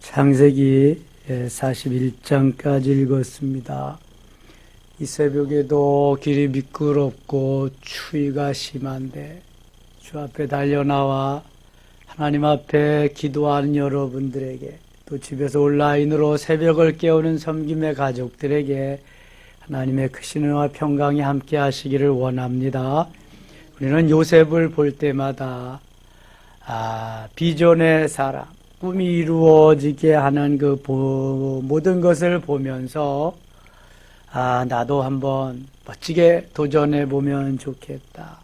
창세기 41장까지 읽었습니다. 이 새벽에도 길이 미끄럽고 추위가 심한데 주 앞에 달려나와 하나님 앞에 기도하는 여러분들에게, 또 집에서 온라인으로 새벽을 깨우는 섬김의 가족들에게 하나님의 크신 은혜와 평강이 함께 하시기를 원합니다. 우리는 요셉을 볼 때마다 비전의 사람, 꿈이 이루어지게 하는 그 모든 것을 보면서 나도 한번 멋지게 도전해 보면 좋겠다,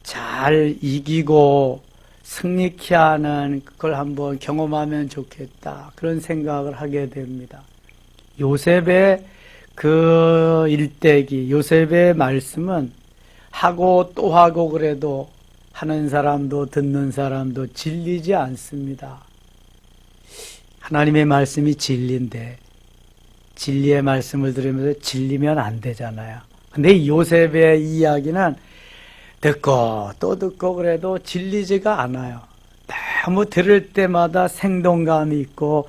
잘 이기고 승리케 하는 그걸 한번 경험하면 좋겠다, 그런 생각을 하게 됩니다. 요셉의 그 일대기, 요셉의 말씀은 하고 또 하고 그래도 하는 사람도 듣는 사람도 질리지 않습니다. 하나님의 말씀이 진리인데 진리의 말씀을 들으면서 질리면 안 되잖아요. 근데 요셉의 이야기는 듣고 또 듣고 그래도 질리지가 않아요. 너무 들을 때마다 생동감이 있고,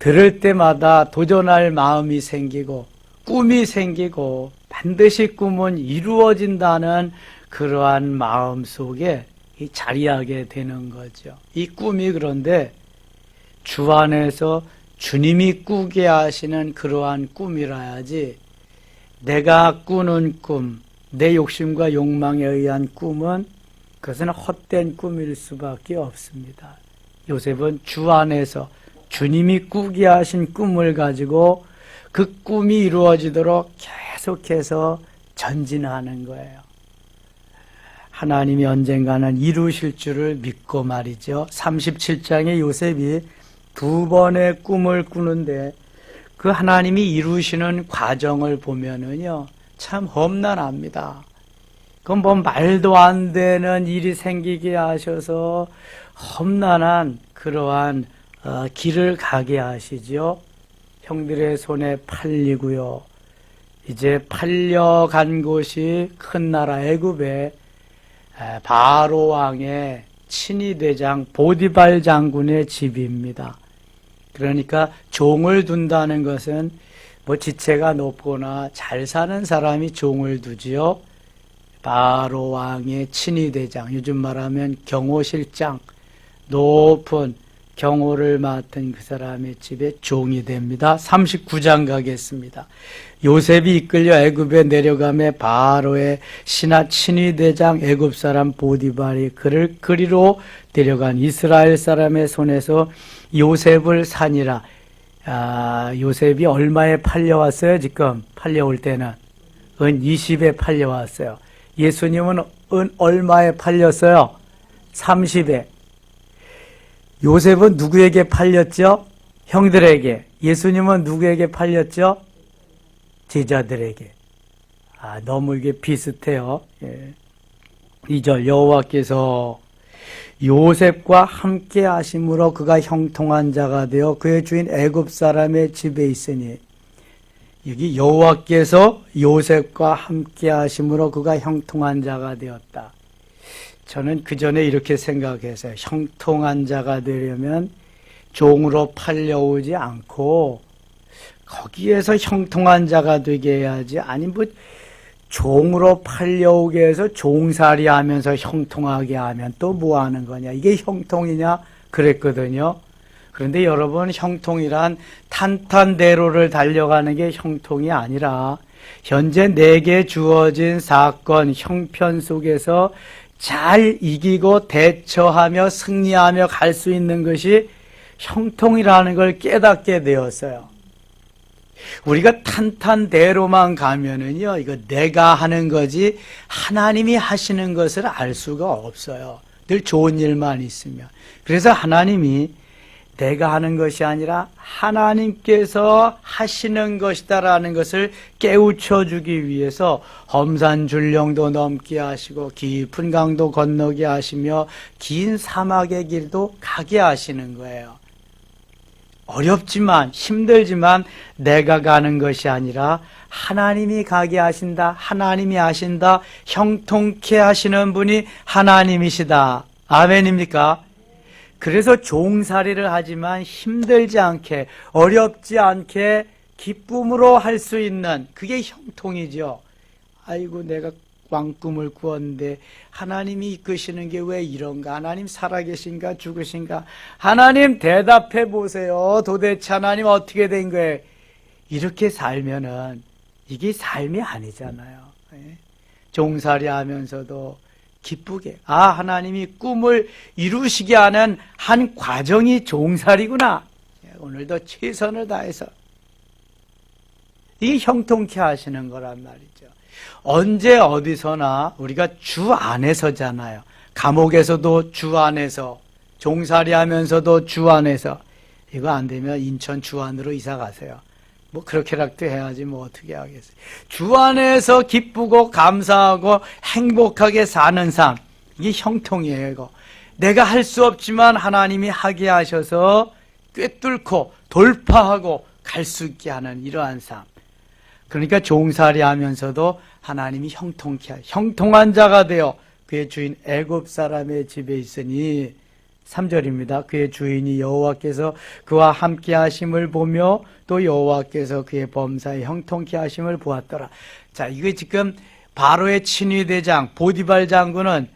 들을 때마다 도전할 마음이 생기고, 꿈이 생기고, 반드시 꿈은 이루어진다는 그러한 마음 속에 자리하게 되는 거죠. 이 꿈이 그런데 주 안에서 주님이 꾸게 하시는 그러한 꿈이라야지, 내가 꾸는 꿈, 내 욕심과 욕망에 의한 꿈은 그것은 헛된 꿈일 수밖에 없습니다. 요셉은 주 안에서 주님이 꾸게 하신 꿈을 가지고 그 꿈이 이루어지도록 계속해서 전진하는 거예요. 하나님이 언젠가는 이루실 줄을 믿고 말이죠. 37장에 요셉이 두 번의 꿈을 꾸는데 그 하나님이 이루시는 과정을 보면은요, 참 험난합니다. 그건 뭐 말도 안 되는 일이 생기게 하셔서 험난한 그러한 길을 가게 하시죠. 형들의 손에 팔리고요. 이제 팔려간 곳이 큰 나라 애굽의 바로 왕의 친위대장 보디발 장군의 집입니다. 그러니까 종을 둔다는 것은 뭐 지체가 높거나 잘 사는 사람이 종을 두지요. 바로 왕의 친위대장, 요즘 말하면 경호실장, 높은 경호를 맡은 그 사람의 집에 종이 됩니다. 39장 가겠습니다. 요셉이 이끌려 애굽에 내려가매 바로의 신하 친위대장 애굽 사람 보디발이 그를 그리로 데려간 이스라엘 사람의 손에서 요셉을 사니라. 요셉이 얼마에 팔려왔어요? 지금 팔려올 때는 은 20에 팔려왔어요. 예수님은 은 얼마에 팔렸어요? 30에. 요셉은 누구에게 팔렸죠? 형들에게. 예수님은 누구에게 팔렸죠? 제자들에게. 너무 이게 비슷해요. 2절, 여호와께서 요셉과 함께 하심으로 그가 형통한 자가 되어 그의 주인 애굽 사람의 집에 있으니, 여기 여호와께서 요셉과 함께 하심으로 그가 형통한 자가 되었다. 저는 그 전에 이렇게 생각했어요. 형통한 자가 되려면 종으로 팔려오지 않고 거기에서 형통한 자가 되게 해야지, 아니 뭐 종으로 팔려오게 해서 종살이 하면서 형통하게 하면 또 뭐 하는 거냐, 이게 형통이냐 그랬거든요. 그런데 여러분, 형통이란 탄탄대로를 달려가는 게 형통이 아니라 현재 내게 주어진 사건, 형편 속에서 잘 이기고 대처하며 승리하며 갈 수 있는 것이 형통이라는 걸 깨닫게 되었어요. 우리가 탄탄대로만 가면은요, 이거 내가 하는 거지 하나님이 하시는 것을 알 수가 없어요. 늘 좋은 일만 있으면. 그래서 하나님이 내가 하는 것이 아니라 하나님께서 하시는 것이다라는 것을 깨우쳐 주기 위해서 험산줄령도 넘게 하시고 깊은 강도 건너게 하시며 긴 사막의 길도 가게 하시는 거예요. 어렵지만 힘들지만 내가 가는 것이 아니라 하나님이 가게 하신다, 하나님이 하신다, 형통케 하시는 분이 하나님이시다. 아멘입니까? 그래서 종살이를 하지만 힘들지 않게, 어렵지 않게 기쁨으로 할 수 있는, 그게 형통이죠. 아이고, 내가 왕꿈을 꾸었는데 하나님이 이끄시는 게 왜 이런가? 하나님 살아계신가 죽으신가? 하나님 대답해 보세요. 도대체 하나님 어떻게 된 거예요? 이렇게 살면은 이게 삶이 아니잖아요. 종살이 하면서도 기쁘게, 하나님이 꿈을 이루시게 하는 한 과정이 종살이구나. 오늘도 최선을 다해서, 이게 형통케 하시는 거란 말이죠. 언제 어디서나 우리가 주 안에서잖아요. 감옥에서도 주 안에서, 종살이 하면서도 주 안에서. 이거 안 되면 인천 주 안으로 이사 가세요. 뭐 그렇게라도 해야지 뭐 어떻게 하겠어요. 주 안에서 기쁘고 감사하고 행복하게 사는 삶, 이게 형통이에요. 이거 내가 할 수 없지만 하나님이 하게 하셔서 꿰뚫고 돌파하고 갈 수 있게 하는 이러한 삶. 그러니까 종살이 하면서도 하나님이 형통케 하여, 형통한 자가 되어 그의 주인 애굽 사람의 집에 있으니, 3절입니다. 그의 주인이 여호와께서 그와 함께 하심을 보며 또 여호와께서 그의 범사에 형통케 하심을 보았더라. 자, 이거 지금 바로의 친위대장 보디발 장군은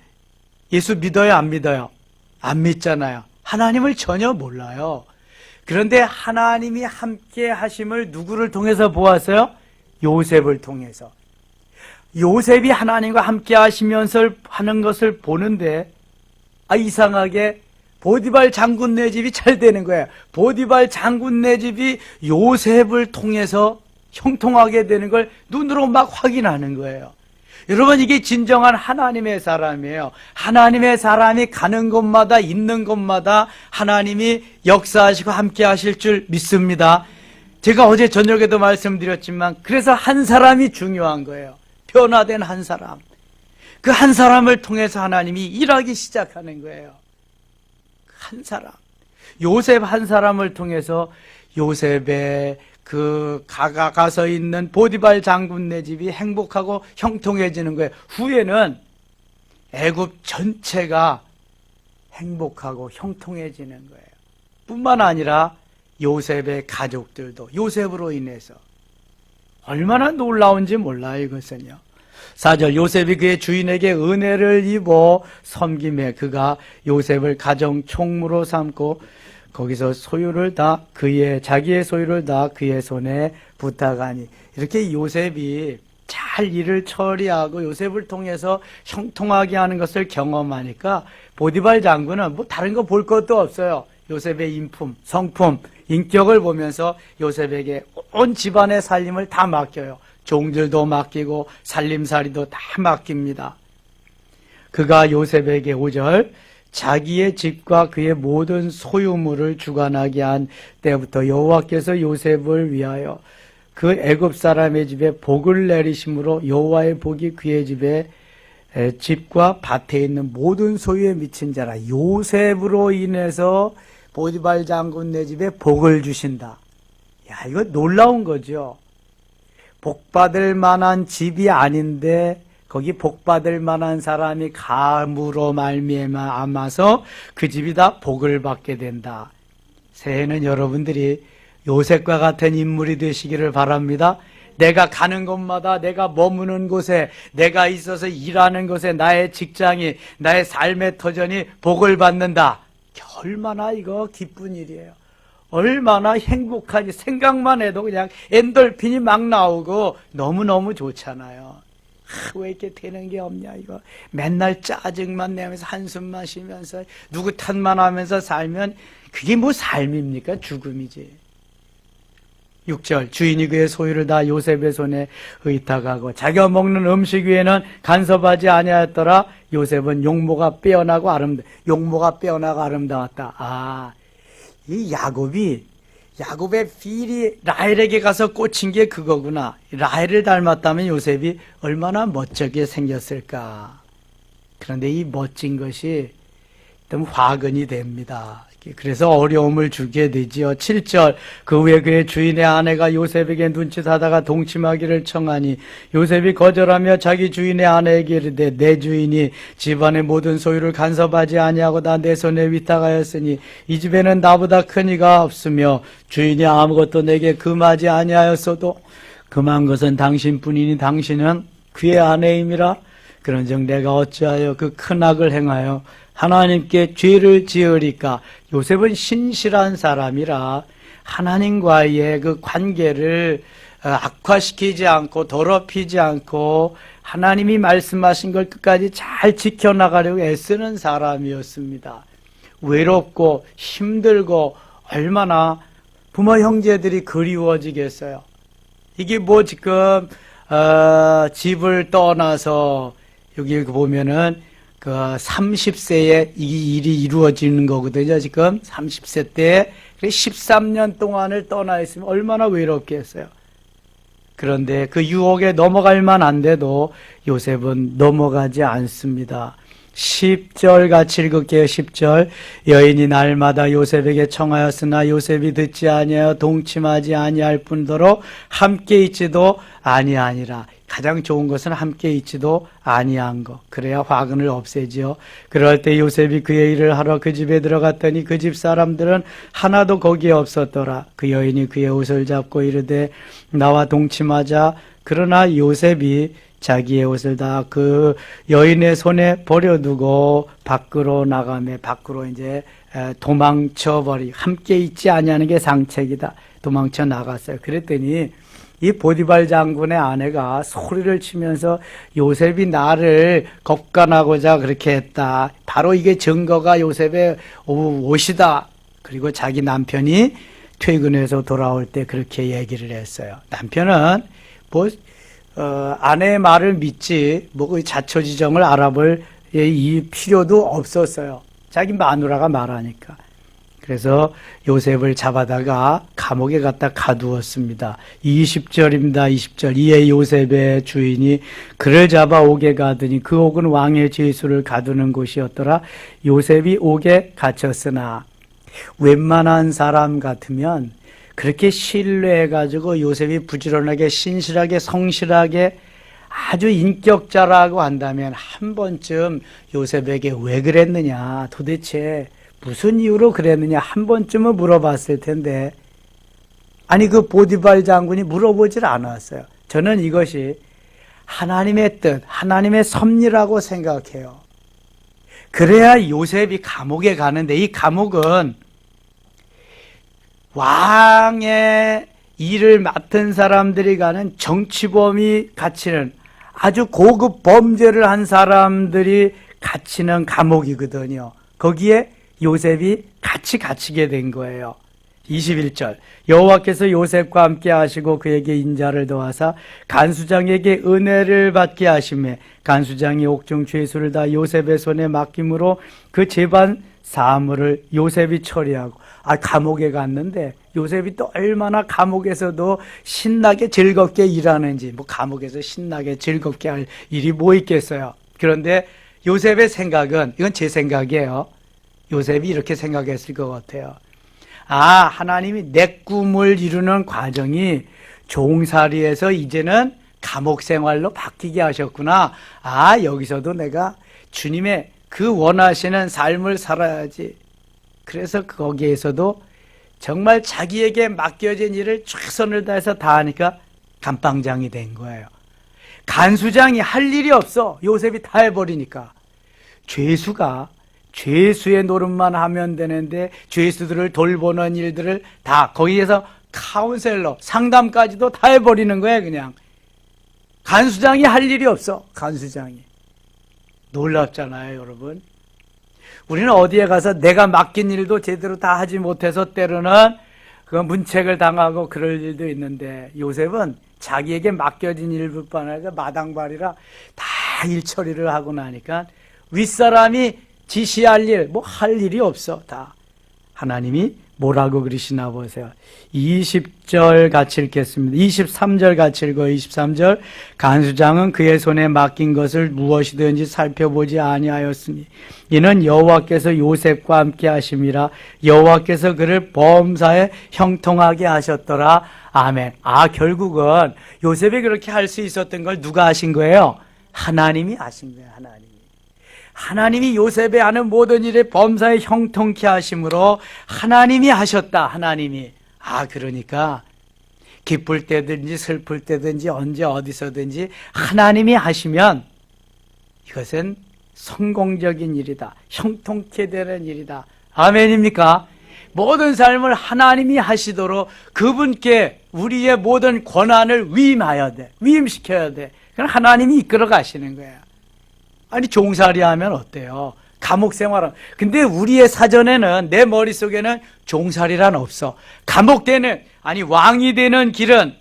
예수 믿어요, 안 믿어요? 안 믿잖아요. 하나님을 전혀 몰라요. 그런데 하나님이 함께 하심을 누구를 통해서 보았어요? 요셉을 통해서. 요셉이 하나님과 함께 하시면서 하는 것을 보는데, 이상하게 보디발 장군네 집이 잘 되는 거예요. 보디발 장군네 집이 요셉을 통해서 형통하게 되는 걸 눈으로 막 확인하는 거예요. 여러분, 이게 진정한 하나님의 사람이에요. 하나님의 사람이 가는 곳마다, 있는 곳마다 하나님이 역사하시고 함께 하실 줄 믿습니다. 제가 어제 저녁에도 말씀드렸지만, 그래서 한 사람이 중요한 거예요. 변화된 한 사람. 그 한 사람을 통해서 하나님이 일하기 시작하는 거예요. 한 사람. 요셉 한 사람을 통해서 요셉의 그 가서 있는 보디발 장군네 집이 행복하고 형통해지는 거예요. 후에는 애굽 전체가 행복하고 형통해지는 거예요. 뿐만 아니라 요셉의 가족들도 요셉으로 인해서, 얼마나 놀라운지 몰라요, 이것은요. 4절, 요셉이 그의 주인에게 은혜를 입어 섬김에 그가 요셉을 가정 총무로 삼고 거기서 소유를 다 자기의 소유를 다 그의 손에 부탁하니, 이렇게 요셉이 잘 일을 처리하고 요셉을 통해서 형통하게 하는 것을 경험하니까 보디발 장군은 뭐 다른 거 볼 것도 없어요. 요셉의 인품, 성품, 인격을 보면서 요셉에게 온 집안의 살림을 다 맡겨요. 종들도 맡기고 살림살이도 다 맡깁니다. 그가 요셉에게 5절, 자기의 집과 그의 모든 소유물을 주관하게 한 때부터 여호와께서 요셉을 위하여 그 애굽 사람의 집에 복을 내리심으로 여호와의 복이 그의 집에 집과 밭에 있는 모든 소유에 미친 자라. 요셉으로 인해서 보디발 장군 내 집에 복을 주신다. 야, 이거 놀라운 거죠. 복받을 만한 집이 아닌데 거기 복받을 만한 사람이 감으로 말미암아서 그 집이 다 복을 받게 된다. 새해는 여러분들이 요셉과 같은 인물이 되시기를 바랍니다. 내가 가는 곳마다, 내가 머무는 곳에, 내가 있어서 일하는 곳에 나의 직장이, 나의 삶의 터전이 복을 받는다. 얼마나 이거 기쁜 일이에요. 얼마나 행복하지. 생각만 해도 그냥 엔돌핀이 막 나오고 너무너무 좋잖아요. 왜 이렇게 되는 게 없냐 이거. 맨날 짜증만 내면서 한숨만 쉬면서 누구 탓만 하면서 살면 그게 뭐 삶입니까? 죽음이지. 6절, 주인이 그의 소유를 다 요셉의 손에 의탁하고 자기가 먹는 음식 위에는 간섭하지 아니하였더라. 요셉은 용모가 빼어나고 아름다웠다. 이 야곱의 필이 라헬에게 가서 꽂힌 게 그거구나. 라헬을 닮았다면 요셉이 얼마나 멋지게 생겼을까. 그런데 이 멋진 것이 좀 화근이 됩니다. 그래서 어려움을 주게 되지요. 7절 그 후에 그의 주인의 아내가 요셉에게 눈짓하다가 동침하기를 청하니 요셉이 거절하며 자기 주인의 아내에게 이르되 내 주인이 집안의 모든 소유를 간섭하지 아니하고다 내 손에 위탁하였으니 이 집에는 나보다 큰 이가 없으며 주인이 아무것도 내게 금하지 아니하였어도 금한 것은 당신뿐이니 당신은 그의 아내임이라. 그런즉 내가 어찌하여 그 큰 악을 행하여 하나님께 죄를 지으리까. 요셉은 신실한 사람이라 하나님과의 그 관계를 악화시키지 않고 더럽히지 않고 하나님이 말씀하신 걸 끝까지 잘 지켜나가려고 애쓰는 사람이었습니다. 외롭고 힘들고 얼마나 부모 형제들이 그리워지겠어요. 이게 뭐 지금 집을 떠나서 여기 보면은 그 30세에 이 일이 이루어지는 거거든요. 지금 30세 때 13년 동안을 떠나 있으면 얼마나 외롭겠어요. 그런데 그 유혹에 넘어갈 만한데도 요셉은 넘어가지 않습니다. 10절 같이 읽을게요. 10절 여인이 날마다 요셉에게 청하였으나 요셉이 듣지 아니하여 동침하지 아니할 뿐더러 함께 있지도 아니하니라. 가장 좋은 것은 함께 있지도 아니한 것. 그래야 화근을 없애지요. 그럴 때 요셉이 그의 일을 하러 그 집에 들어갔더니 그 집 사람들은 하나도 거기에 없었더라. 그 여인이 그의 옷을 잡고 이르되 나와 동침하자. 그러나 요셉이 자기의 옷을 다 그 여인의 손에 버려두고 밖으로 나가며 밖으로 이제 도망쳐버리 함께 있지 아니하는 게 상책이다. 도망쳐 나갔어요. 그랬더니 이 보디발 장군의 아내가 소리를 치면서 요셉이 나를 겁간하고자 그렇게 했다. 바로 이게 증거가 요셉의 옷이다. 그리고 자기 남편이 퇴근해서 돌아올 때 그렇게 얘기를 했어요. 남편은 아내의 말을 믿지 그 자초지정을 알아볼 이 필요도 없었어요. 자기 마누라가 말하니까. 그래서 요셉을 잡아다가 감옥에 갖다 가두었습니다. 20절입니다. 20절 이에 요셉의 주인이 그를 잡아 옥에 가더니 그 옥은 왕의 죄수를 가두는 곳이었더라. 요셉이 옥에 갇혔으나 웬만한 사람 같으면 그렇게 신뢰해가지고 요셉이 부지런하게 신실하게 성실하게 아주 인격자라고 한다면 한 번쯤 요셉에게 왜 그랬느냐, 도대체 무슨 이유로 그랬느냐 한 번쯤은 물어봤을 텐데, 아니 그 보디발 장군이 물어보질 않았어요. 저는 이것이 하나님의 뜻, 하나님의 섭리라고 생각해요. 그래야 요셉이 감옥에 가는데, 이 감옥은 왕의 일을 맡은 사람들이 가는 정치범이 갇히는 아주 고급 범죄를 한 사람들이 갇히는 감옥이거든요. 거기에 요셉이 같이 갇히게 된 거예요. 21절 여호와께서 요셉과 함께 하시고 그에게 인자를 더하사 간수장에게 은혜를 받게 하시매 간수장이 옥중 죄수를 다 요셉의 손에 맡김으로 그 재반 사물을 요셉이 처리하고, 감옥에 갔는데 요셉이 또 얼마나 감옥에서도 신나게 즐겁게 일하는지, 감옥에서 신나게 즐겁게 할 일이 뭐 있겠어요. 그런데 요셉의 생각은, 이건 제 생각이에요. 요셉이 이렇게 생각했을 것 같아요. 하나님이 내 꿈을 이루는 과정이 종살이에서 이제는 감옥 생활로 바뀌게 하셨구나. 여기서도 내가 주님의 그 원하시는 삶을 살아야지. 그래서 거기에서도 정말 자기에게 맡겨진 일을 최선을 다해서 다 하니까 감방장이 된 거예요. 간수장이 할 일이 없어. 요셉이 다 해버리니까. 죄수가 죄수의 노릇만 하면 되는데 죄수들을 돌보는 일들을 다 거기에서 카운셀러, 상담까지도 다 해버리는 거예요. 그냥 간수장이 할 일이 없어. 간수장이. 놀랍잖아요, 여러분. 우리는 어디에 가서 내가 맡긴 일도 제대로 다 하지 못해서 때로는 그 문책을 당하고 그럴 일도 있는데, 요셉은 자기에게 맡겨진 일뿐만 아니라 마당발이라 다 일 처리를 하고 나니까 윗사람이 지시할 일, 할 일이 없어. 다 하나님이 뭐라고 그러시나 보세요. 20절 같이 읽겠습니다. 23절 같이 읽어요. 23절. 간수장은 그의 손에 맡긴 것을 무엇이든지 살펴보지 아니하였으니 이는 여호와께서 요셉과 함께 하심이라. 여호와께서 그를 범사에 형통하게 하셨더라. 아멘. 결국은 요셉이 그렇게 할 수 있었던 걸 누가 하신 거예요? 하나님이 하신 거예요. 하나님이 요셉의 하는 모든 일에 범사에 형통케 하심으로 하나님이 하셨다. 하나님이. 그러니까 기쁠 때든지 슬플 때든지 언제 어디서든지 하나님이 하시면 이것은 성공적인 일이다. 형통케 되는 일이다. 아멘입니까? 모든 삶을 하나님이 하시도록 그분께 우리의 모든 권한을 위임해야 돼. 위임시켜야 돼. 그럼 하나님이 이끌어 가시는 거예요. 종살이 하면 어때요? 감옥 생활은. 근데 우리의 사전에는, 내 머릿속에는 종살이란 없어. 왕이 되는 길은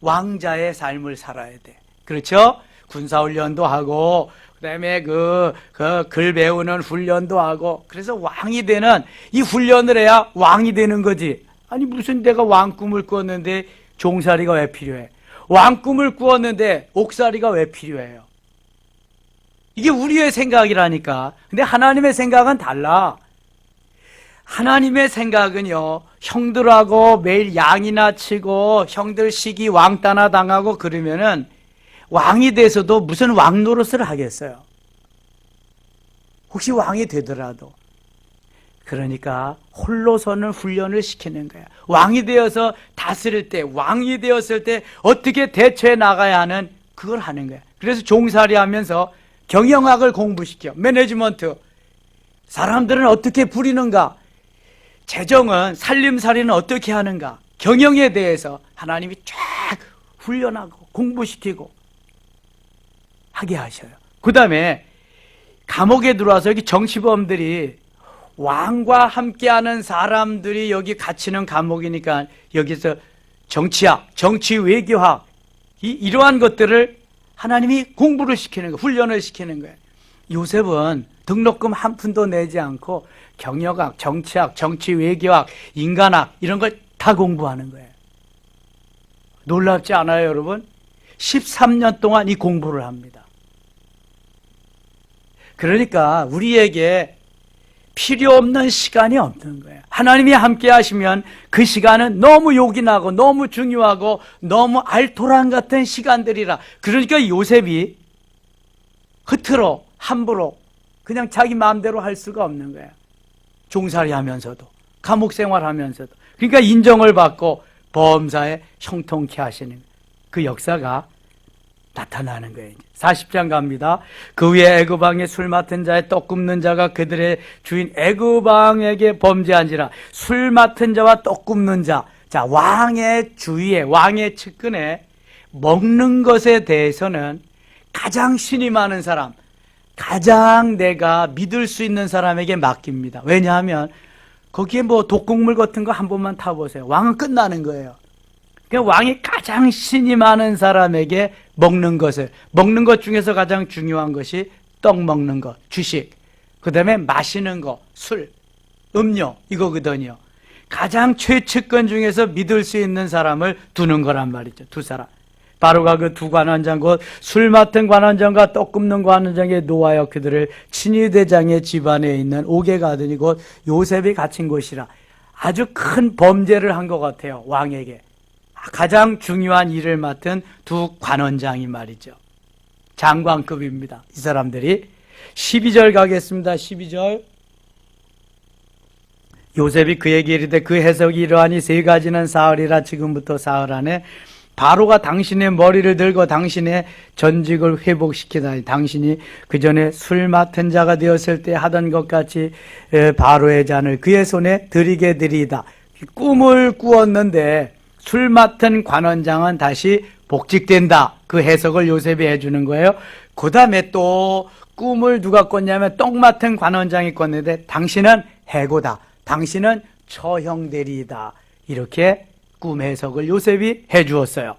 왕자의 삶을 살아야 돼. 그렇죠? 군사훈련도 하고, 그 다음에 글 배우는 훈련도 하고, 그래서 왕이 되는, 이 훈련을 해야 왕이 되는 거지. 무슨 내가 왕 꿈을 꾸었는데 종살이가 왜 필요해? 왕 꿈을 꾸었는데 옥살이가 왜 필요해요? 이게 우리의 생각이라니까. 근데 하나님의 생각은 달라. 하나님의 생각은요, 형들하고 매일 양이나 치고 형들 시기 왕따나 당하고 그러면은 왕이 돼서도 무슨 왕 노릇을 하겠어요? 혹시 왕이 되더라도. 그러니까 홀로서는 훈련을 시키는 거야. 왕이 되어서 다스릴 때, 왕이 되었을 때 어떻게 대처해 나가야 하는 그걸 하는 거야. 그래서 종살이 하면서 경영학을 공부시켜. 매니지먼트. 사람들은 어떻게 부리는가? 재정은, 살림살이는 어떻게 하는가? 경영에 대해서 하나님이 쫙 훈련하고 공부시키고 하게 하셔요. 그 다음에 감옥에 들어와서 여기 정치범들이, 왕과 함께하는 사람들이 여기 갇히는 감옥이니까 여기서 정치학, 정치 외교학, 이러한 것들을 하나님이 공부를 시키는 거예요. 훈련을 시키는 거예요. 요셉은 등록금 한 푼도 내지 않고 경영학, 정치학, 정치 외교학, 인간학 이런 걸 다 공부하는 거예요. 놀랍지 않아요, 여러분? 13년 동안 이 공부를 합니다. 그러니까 우리에게 필요 없는 시간이 없는 거예요. 하나님이 함께 하시면 그 시간은 너무 요긴하고 너무 중요하고 너무 알토란 같은 시간들이라. 그러니까 요셉이 흐트러 함부로 그냥 자기 마음대로 할 수가 없는 거예요. 종살이 하면서도, 감옥 생활하면서도. 그러니까 인정을 받고 범사에 형통케 하시는 그 역사가 나타나는 거예요. 40장 갑니다. 그 위에 애굽왕의 술 맡은 자의 떡 굽는 자가 그들의 주인 애굽왕에게 범죄한지라. 술 맡은 자와 떡 굽는 자. 자, 왕의 주위에, 왕의 측근에 먹는 것에 대해서는 가장 신이 많은 사람, 가장 내가 믿을 수 있는 사람에게 맡깁니다. 왜냐하면 거기에 독국물 같은 거 한 번만 타보세요. 왕은 끝나는 거예요. 왕이 가장 신이 많은 사람에게 먹는 것 중에서 가장 중요한 것이 떡 먹는 것, 주식. 그 다음에 마시는 것, 술, 음료, 이거거든요. 가장 최측근 중에서 믿을 수 있는 사람을 두는 거란 말이죠. 두 사람. 바로가 그 두 관원장, 곧 술 맡은 관원장과 떡 굽는 관원장에 놓아여 그들을 친위대장의 집안에 있는 옥에 가더니 곧 요셉이 갇힌 곳이라. 아주 큰 범죄를 한 것 같아요, 왕에게. 가장 중요한 일을 맡은 두 관원장이 말이죠. 장관급입니다. 이 사람들이. 12절 가겠습니다. 12절. 요셉이 그에게 이르되 그 해석이 이러하니 세 가지는 사흘이라. 지금부터 사흘 안에 바로가 당신의 머리를 들고 당신의 전직을 회복시키다니 당신이 그 전에 술 맡은 자가 되었을 때 하던 것 같이 바로의 잔을 그의 손에 드리게 드리이다. 꿈을 꾸었는데 술 맡은 관원장은 다시 복직된다. 그 해석을 요셉이 해주는 거예요. 그 다음에 또 꿈을 누가 꿨냐면 떡 맡은 관원장이 꿨는데 당신은 해고다. 당신은 처형되리이다. 이렇게 꿈 해석을 요셉이 해주었어요.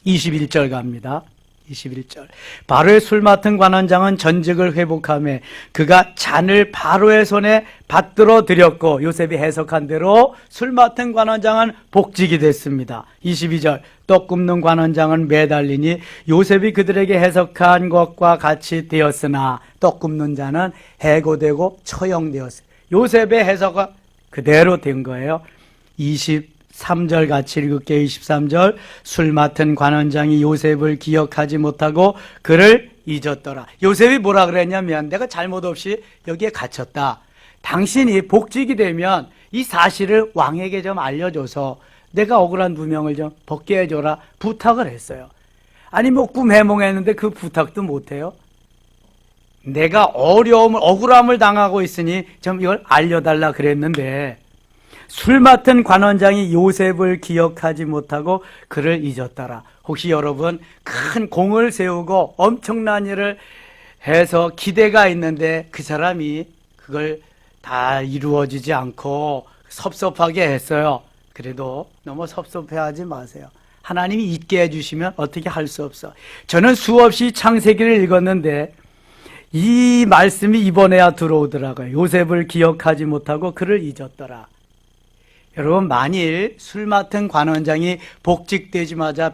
21절 갑니다. 21절. 바로의 술 맡은 관원장은 전직을 회복하며 그가 잔을 바로의 손에 받들어 드렸고, 요셉이 해석한 대로 술 맡은 관원장은 복직이 됐습니다. 22절. 떡 굽는 관원장은 매달리니 요셉이 그들에게 해석한 것과 같이 되었으나 떡 굽는 자는 해고되고 처형되었어요. 요셉의 해석은 그대로 된 거예요. 23절 같이 읽을게요. 23절. 술 맡은 관원장이 요셉을 기억하지 못하고 그를 잊었더라. 요셉이 뭐라 그랬냐면, 내가 잘못 없이 여기에 갇혔다. 당신이 복직이 되면 이 사실을 왕에게 좀 알려줘서 내가 억울한 누명을 좀 벗게 해줘라 부탁을 했어요. 아니 뭐 꿈 해몽했는데 그 부탁도 못해요? 내가 억울함을 당하고 있으니 좀 이걸 알려달라 그랬는데, 술 맡은 관원장이 요셉을 기억하지 못하고 그를 잊었더라. 혹시 여러분 큰 공을 세우고 엄청난 일을 해서 기대가 있는데 그 사람이 그걸 다 이루어지지 않고 섭섭하게 했어요. 그래도 너무 섭섭해하지 마세요. 하나님이 잊게 해주시면 어떻게 할 수 없어. 저는 수없이 창세기를 읽었는데 이 말씀이 이번에야 들어오더라고요. 요셉을 기억하지 못하고 그를 잊었더라. 여러분, 만일 술 맡은 관원장이 복직되자마자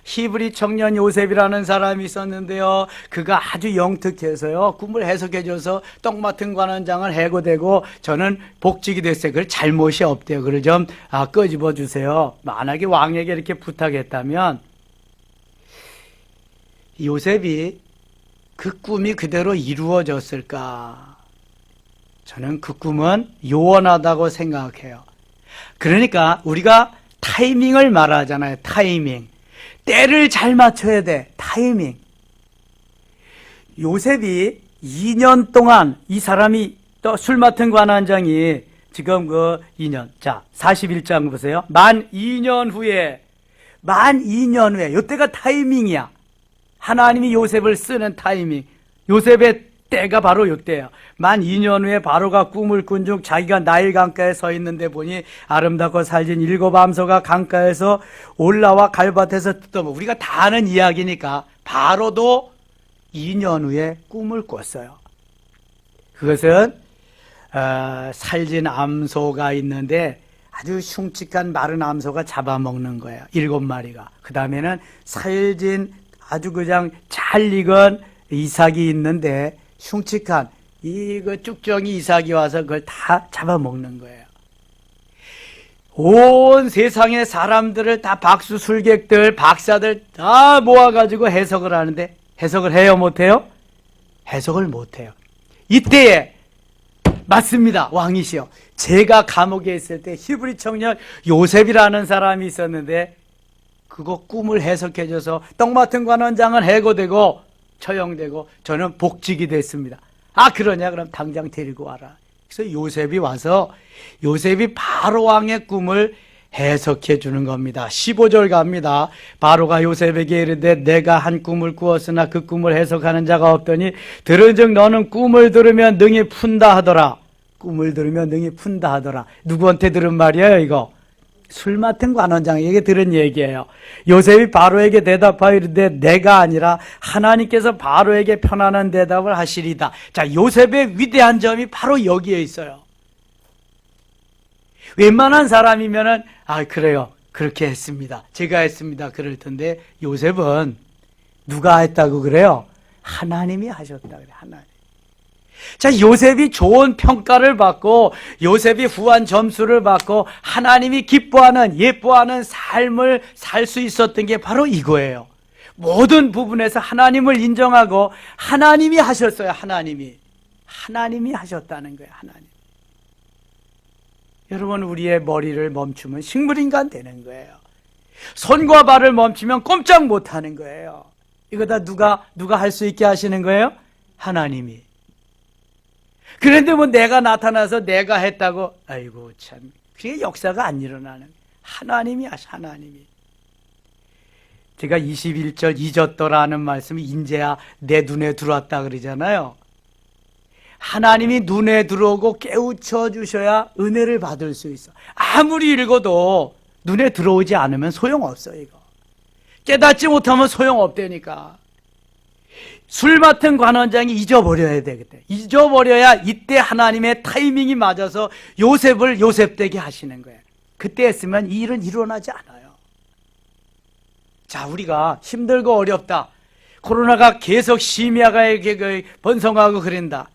히브리 청년 요셉이라는 사람이 있었는데요, 그가 아주 영특해서요 꿈을 해석해줘서 떡 맡은 관원장을 해고되고 저는 복직이 됐어요. 그걸 잘못이 없대요. 그걸 좀 끄집어 주세요. 만약에 왕에게 이렇게 부탁했다면 요셉이 그 꿈이 그대로 이루어졌을까? 저는 그 꿈은 요원하다고 생각해요. 그러니까 우리가 타이밍을 말하잖아요. 타이밍. 때를 잘 맞춰야 돼. 타이밍. 요셉이 2년 동안 이 사람이 또 술 맡은 관원장이 지금 그 2년. 자, 41장 보세요. 만 2년 후에 이때가 타이밍이야. 하나님이 요셉을 쓰는 타이밍. 요셉의 때가 바로 이때예요. 만 2년 후에 바로가 꿈을 꾼 중 자기가 나일 강가에 서 있는데 보니 아름답고 살진 7 암소가 강가에서 올라와 갈밭에서 뜯어먹어. 우리가 다 아는 이야기니까 바로도 2년 후에 꿈을 꿨어요. 그것은 살진 암소가 있는데 아주 흉측한 마른 암소가 잡아먹는 거예요. 7마리가. 그 다음에는 살진 아주 그냥 잘 익은 이삭이 있는데 흉측한 이거 쭉정이 이삭이 와서 그걸 다 잡아먹는 거예요. 온 세상의 사람들을 다 박수 술객들, 박사들 다 모아가지고 해석을 하는데 해석을 해요, 못해요? 해석을 못해요. 이때에 맞습니다. 왕이시여. 제가 감옥에 있을 때 히브리 청년 요셉이라는 사람이 있었는데 그거 꿈을 해석해줘서 떡 맡은 관원장은 해고되고 처형되고 저는 복직이 됐습니다. 그러냐? 그럼 당장 데리고 와라. 그래서 요셉이 와서 요셉이 바로 왕의 꿈을 해석해 주는 겁니다. 15절 갑니다. 바로가 요셉에게 이르되 내가 한 꿈을 꾸었으나 그 꿈을 해석하는 자가 없더니 들은즉 너는 꿈을 들으면 능히 푼다 하더라. 꿈을 들으면 능히 푼다 하더라. 누구한테 들은 말이에요, 이거? 술 맡은 관원장에게 들은 얘기예요. 요셉이 바로에게 대답하여 이르되 내가 아니라 하나님께서 바로에게 편안한 대답을 하시리다. 자, 요셉의 위대한 점이 바로 여기에 있어요. 웬만한 사람이면은 그래요, 그렇게 했습니다, 제가 했습니다 그럴 텐데 요셉은 누가 했다고 그래요? 하나님이 하셨다 그래. 하나님. 자, 요셉이 좋은 평가를 받고 요셉이 후한 점수를 받고 하나님이 기뻐하는 예뻐하는 삶을 살 수 있었던 게 바로 이거예요. 모든 부분에서 하나님을 인정하고 하나님이 하셨어요. 하나님이 하셨다는 거예요. 하나님. 여러분, 우리의 머리를 멈추면 식물인간 되는 거예요. 손과 발을 멈추면 꼼짝 못하는 거예요. 이거 다 누가 할 수 있게 하시는 거예요? 하나님이. 그런데 뭐 내가 나타나서 내가 했다고, 아이고 참, 그게 역사가 안 일어나는, 하나님이 하나님이. 제가 21절 잊었더라는 말씀이 인제야 내 눈에 들어왔다 그러잖아요. 하나님이 눈에 들어오고 깨우쳐 주셔야 은혜를 받을 수 있어. 아무리 읽어도 눈에 들어오지 않으면 소용없어, 이거. 깨닫지 못하면 소용없다니까. 술 맡은 관원장이 잊어버려야 되겠다. 잊어버려야 이때 하나님의 타이밍이 맞아서 요셉을 요셉되게 하시는 거예요. 그때 했으면 이 일은 일어나지 않아요. 자, 우리가 힘들고 어렵다. 코로나가 계속 심야가에게 번성하고 그런다.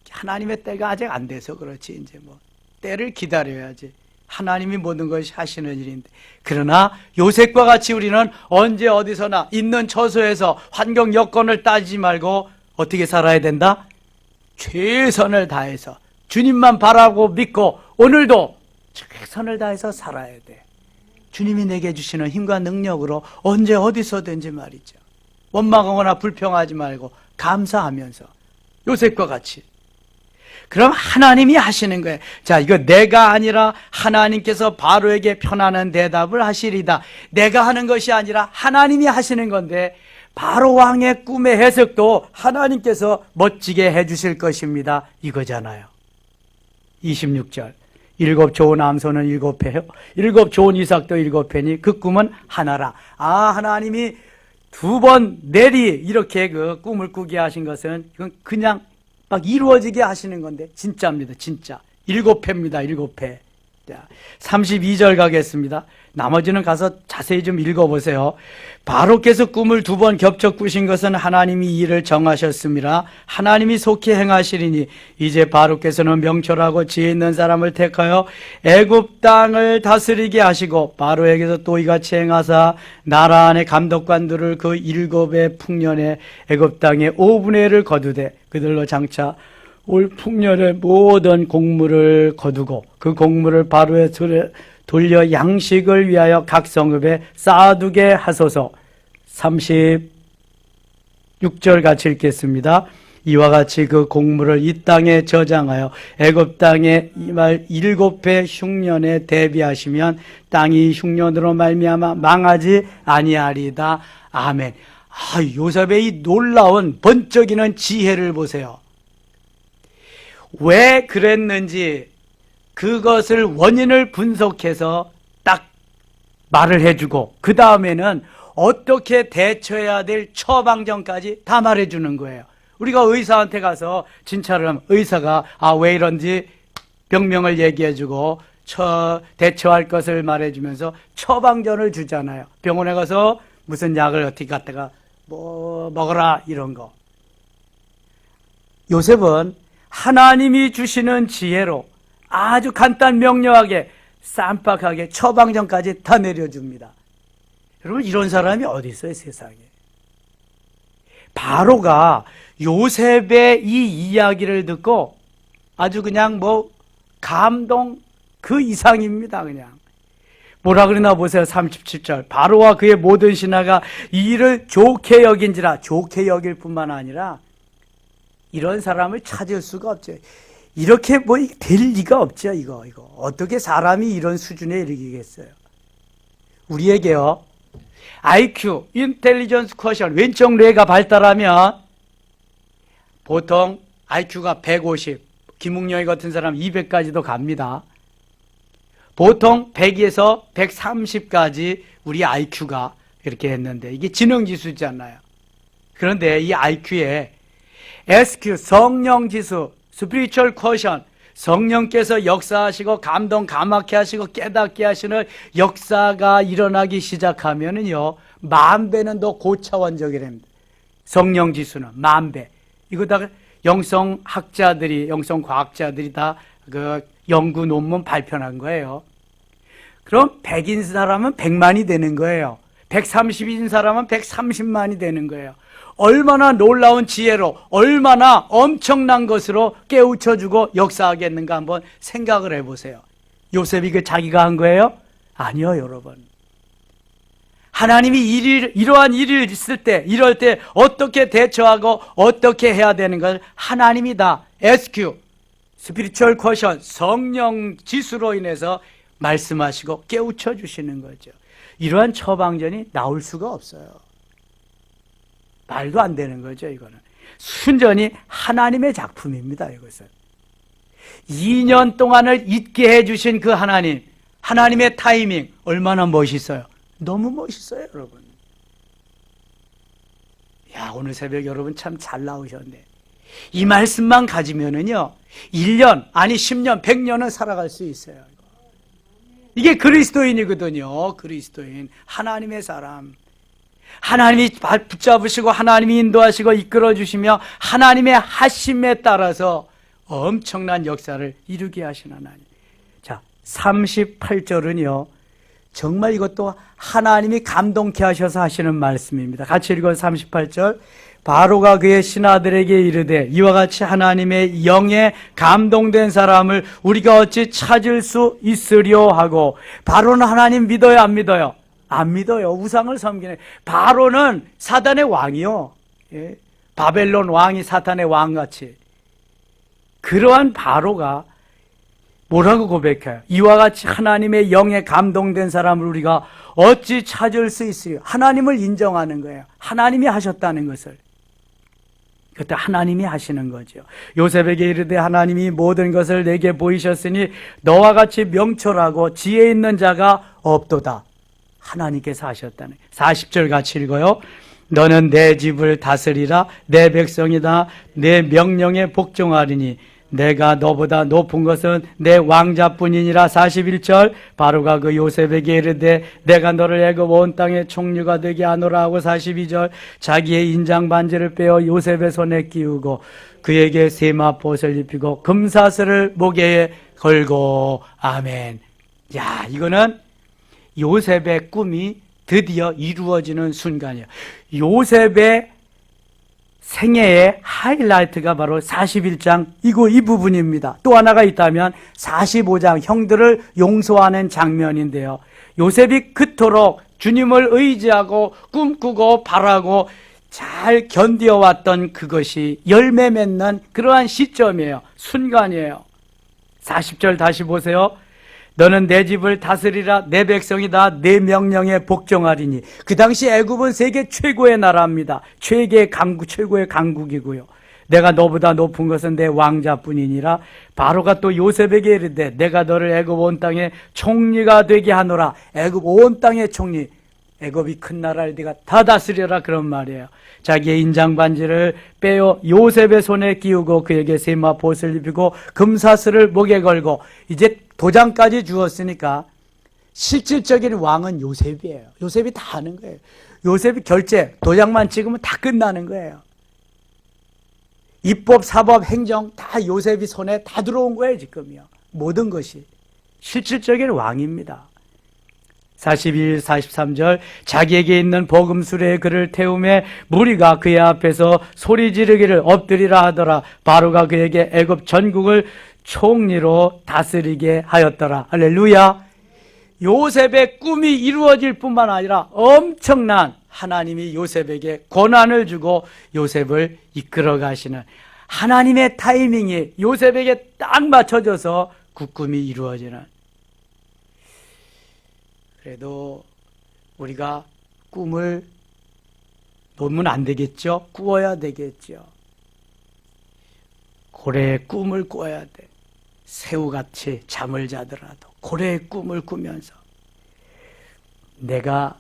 하나님의 때가 아직 안 돼서 그렇지. 이제 뭐 때를 기다려야지. 하나님이 모든 것이 하시는 일인데. 그러나 요셉과 같이 우리는 언제 어디서나 있는 처소에서 환경 여건을 따지지 말고 어떻게 살아야 된다? 최선을 다해서 주님만 바라고 믿고 오늘도 최선을 다해서 살아야 돼. 주님이 내게 주시는 힘과 능력으로 언제 어디서든지 말이죠. 원망하거나 불평하지 말고 감사하면서 요셉과 같이. 그럼 하나님이 하시는 거예요. 자, 이거 내가 아니라 하나님께서 바로에게 편안한 대답을 하시리다. 내가 하는 것이 아니라 하나님이 하시는 건데 바로 왕의 꿈의 해석도 하나님께서 멋지게 해주실 것입니다. 이거잖아요. 26절. 7 좋은 암소는 7회요. 7 좋은 이삭도 7회니 그 꿈은 하나라. 아, 하나님이 2번 내리 이렇게 그 꿈을 꾸게 하신 것은 이건 그냥 막 이루어지게 하시는 건데 진짜입니다. 진짜 7회입니다. 7회. 자, 32절 가겠습니다. 나머지는 가서 자세히 좀 읽어보세요. 바로께서 꿈을 2번 겹쳐 꾸신 것은 하나님이 이 일을 정하셨습니다. 하나님이 속히 행하시리니 이제 바로께서는 명철하고 지혜 있는 사람을 택하여 애굽 땅을 다스리게 하시고 바로에게서 또 이같이 행하사 나라 안의 감독관들을 그 7의 풍년에 애굽 땅의 5분의 1을 거두되 그들로 장차 올 풍년의 모든 곡물을 거두고 그 곡물을 바로의 손에 돌려 양식을 위하여 각 성읍에 쌓아두게 하소서. 36절 같이 읽겠습니다. 이와 같이 그 곡물을 이 땅에 저장하여 애굽 땅에 이말 7회 흉년에 대비하시면 땅이 흉년으로 말미암아 망하지 아니하리다. 아멘. 아, 요셉의 이 놀라운 번쩍이는 지혜를 보세요. 왜 그랬는지 그것을 원인을 분석해서 딱 말을 해주고 그 다음에는 어떻게 대처해야 될 처방전까지 다 말해주는 거예요. 우리가 의사한테 가서 진찰을 하면 의사가 왜 이런지 병명을 얘기해주고 대처할 것을 말해주면서 처방전을 주잖아요. 병원에 가서 무슨 약을 어떻게 갖다가 뭐 먹어라 이런 거. 요셉은 하나님이 주시는 지혜로 아주 간단 명료하게 쌈박하게 처방전까지 다 내려줍니다. 여러분, 이런 사람이 어디 있어요, 세상에? 바로가 요셉의 이 이야기를 듣고 아주 그냥 뭐 감동 그 이상입니다. 그냥 뭐라 그러나 보세요. 37절. 바로와 그의 모든 신하가 이 일을 좋게 여긴지라. 좋게 여길 뿐만 아니라 이런 사람을 찾을 수가 없죠. 이렇게 뭐 될 리가 없죠. 이거 어떻게 사람이 이런 수준에 이르겠어요? 우리에게요, IQ, 인텔리전스 쿼션, 왼쪽 뇌가 발달하면 보통 IQ가 150, 김웅영이 같은 사람 200까지도 갑니다. 보통 100에서 130까지 우리 IQ가 이렇게 했는데 이게 지능지수잖아요. 그런데 이 IQ에 SQ, 성령지수, 스피리추얼 쿼션, 성령께서 역사하시고 감동 감화케 하시고 깨닫게 하시는 역사가 일어나기 시작하면은요, 10,000배는 더 고차원적이랍니다. 성령지수는 10,000배. 이거 다 영성학자들이, 영성과학자들이 다 그 연구 논문 발표한 거예요. 그럼 100인 사람은 100만이 되는 거예요. 130인 사람은 130만이 되는 거예요. 얼마나 놀라운 지혜로, 얼마나 엄청난 것으로 깨우쳐주고 역사하겠는가 한번 생각을 해보세요. 요셉이 그 자기가 한 거예요? 아니요, 여러분. 하나님이 이러한 일이 있을 때, 이럴 때 어떻게 대처하고 어떻게 해야 되는 걸 하나님이 다 SQ, 스피리추얼 쿼션, 성령 지수로 인해서 말씀하시고 깨우쳐 주시는 거죠. 이러한 처방전이 나올 수가 없어요. 말도 안 되는 거죠, 이거는. 순전히 하나님의 작품입니다, 이것은. 2년 동안을 있게 해주신 그 하나님, 하나님의 타이밍, 얼마나 멋있어요. 너무 멋있어요, 여러분. 야, 오늘 새벽 여러분 참 잘 나오셨네. 이 말씀만 가지면은요, 1년, 아니 10년, 100년은 살아갈 수 있어요. 이게 그리스도인이거든요. 그리스도인. 하나님의 사람. 하나님이 붙잡으시고 하나님이 인도하시고 이끌어주시며 하나님의 하심에 따라서 엄청난 역사를 이루게 하신 하나님. 자, 38절은요, 정말 이것도 하나님이 감동케 하셔서 하시는 말씀입니다. 같이 읽어요. 38절. 바로가 그의 신하들에게 이르되 이와 같이 하나님의 영에 감동된 사람을 우리가 어찌 찾을 수 있으려 하고. 바로는 하나님 믿어요, 안 믿어요? 안 믿어요. 우상을 섬기네. 바로는 사단의 왕이요. 예? 바벨론 왕이 사탄의 왕같이. 그러한 바로가 뭐라고 고백해요? 이와 같이 하나님의 영에 감동된 사람을 우리가 어찌 찾을 수 있으려. 하나님을 인정하는 거예요. 하나님이 하셨다는 것을. 그때 하나님이 하시는 거죠. 요셉에게 이르되 하나님이 모든 것을 내게 보이셨으니 너와 같이 명철하고 지혜 있는 자가 없도다. 하나님께서 하셨다는. 40절 같이 읽어요. 너는 내 집을 다스리라. 내 백성이다. 내 명령에 복종하리니 내가 너보다 높은 것은 내 왕자뿐이니라. 41절. 바로가 그 요셉에게 이르되 내가 너를 애굽 온 땅의 총리가 되게 하노라 하고. 42절. 자기의 인장 반지를 빼어 요셉의 손에 끼우고 그에게 세마포옷을 입히고 금사슬을 목에 걸고. 아멘. 야, 이거는 요셉의 꿈이 드디어 이루어지는 순간이에요. 요셉의 생애의 하이라이트가 바로 41장 이 부분입니다. 또 하나가 있다면 45장 형들을 용서하는 장면인데요. 요셉이 그토록 주님을 의지하고 꿈꾸고 바라고 잘 견디어왔던 그것이 열매 맺는 그러한 시점이에요. 순간이에요. 40절 다시 보세요. 너는 내 집을 다스리라. 내 백성이다. 내 명령에 복종하리니. 그 당시 애굽은 세계 최고의 나라입니다. 최고의 강국이고요. 내가 너보다 높은 것은 내 왕자뿐이니라. 바로가 또 요셉에게 이르되 내가 너를 애굽 온 땅의 총리가 되게 하노라. 애굽 온 땅의 총리. 애굽이 큰 나라를 네가 다 다스려라, 그런 말이에요. 자기의 인장 반지를 빼어 요셉의 손에 끼우고 그에게 세마포옷을 입히고 금사슬을 목에 걸고. 이제 도장까지 주었으니까 실질적인 왕은 요셉이에요. 요셉이 다 하는 거예요. 요셉이 결제, 도장만 찍으면 다 끝나는 거예요. 입법, 사법, 행정 다 요셉이 손에 다 들어온 거예요, 지금요. 모든 것이. 실질적인 왕입니다. 42, 43절. 자기에게 있는 복음수레에 그를 태우매 무리가 그의 앞에서 소리 지르기를 엎드리라 하더라. 바로가 그에게 애굽 전국을 총리로 다스리게 하였더라. 할렐루야. 요셉의 꿈이 이루어질 뿐만 아니라 엄청난 하나님이 요셉에게 권한을 주고 요셉을 이끌어 가시는 하나님의 타이밍이 요셉에게 딱 맞춰져서 그 꿈이 이루어지는. 그래도 우리가 꿈을 놓으면 안 되겠죠? 꾸어야 되겠죠. 고래의 꿈을 꿔야 돼. 새우같이 잠을 자더라도 고래의 꿈을 꾸면서 내가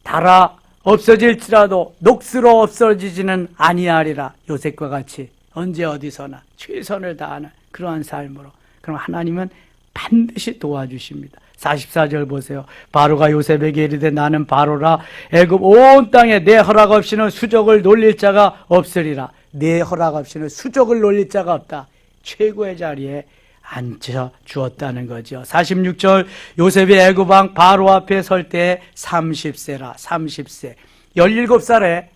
달아 없어질지라도 녹수로 없어지지는 아니하리라. 요셉과 같이 언제 어디서나 최선을 다하는 그러한 삶으로. 그럼 하나님은 반드시 도와주십니다. 44절 보세요. 바로가 요셉에게 이르되 나는 바로라. 애굽 온 땅에 내 허락 없이는 수족을 놀릴 자가 없으리라. 내 허락 없이는 수족을 놀릴 자가 없다. 최고의 자리에 앉혀 주었다는 거죠. 46절. 요셉이 애굽 왕 바로 앞에 설 때 30세라. 30세. 17살에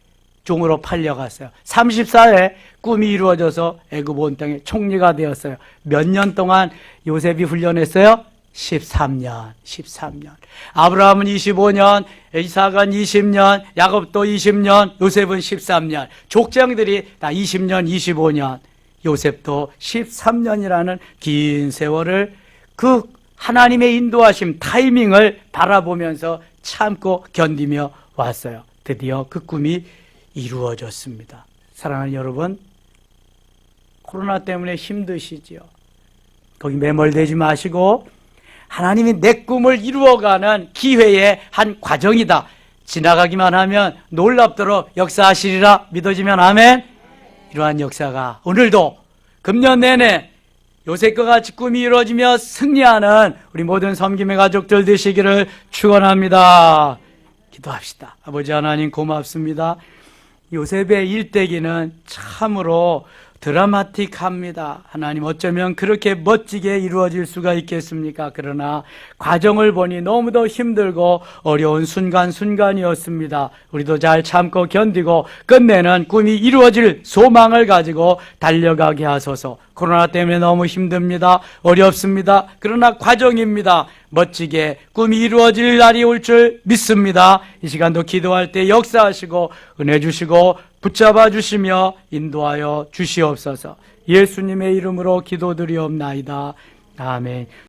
종으로 팔려갔어요. 30살에 꿈이 이루어져서 애굽 온 땅의 총리가 되었어요. 몇 년 동안 요셉이 훈련했어요? 13년. 아브라함은 25년, 이삭은 20년, 야곱도 20년, 요셉은 13년. 족장들이 다 20년, 25년. 요셉도 13년이라는 긴 세월을 그 하나님의 인도하심, 타이밍을 바라보면서 참고 견디며 왔어요. 드디어 그 꿈이 이루어졌습니다. 사랑하는 여러분, 코로나 때문에 힘드시죠? 거기 매몰되지 마시고 하나님이 내 꿈을 이루어가는 기회의 한 과정이다. 지나가기만 하면 놀랍도록 역사하시리라 믿어지면 아멘. 이러한 역사가 오늘도 금년 내내 요셉과 같이 꿈이 이루어지며 승리하는 우리 모든 섬김의 가족들 되시기를 축원합니다. 기도합시다. 아버지 하나님 고맙습니다. 요셉의 일대기는 참으로 드라마틱합니다. 하나님 어쩌면 그렇게 멋지게 이루어질 수가 있겠습니까? 그러나 과정을 보니 너무도 힘들고 어려운 순간순간이었습니다. 우리도 잘 참고 견디고 끝내는 꿈이 이루어질 소망을 가지고 달려가게 하소서. 코로나 때문에 너무 힘듭니다. 어렵습니다. 그러나 과정입니다. 멋지게 꿈이 이루어질 날이 올 줄 믿습니다. 이 시간도 기도할 때 역사하시고 은혜 주시고 붙잡아 주시며 인도하여 주시옵소서. 예수님의 이름으로 기도드리옵나이다. 아멘.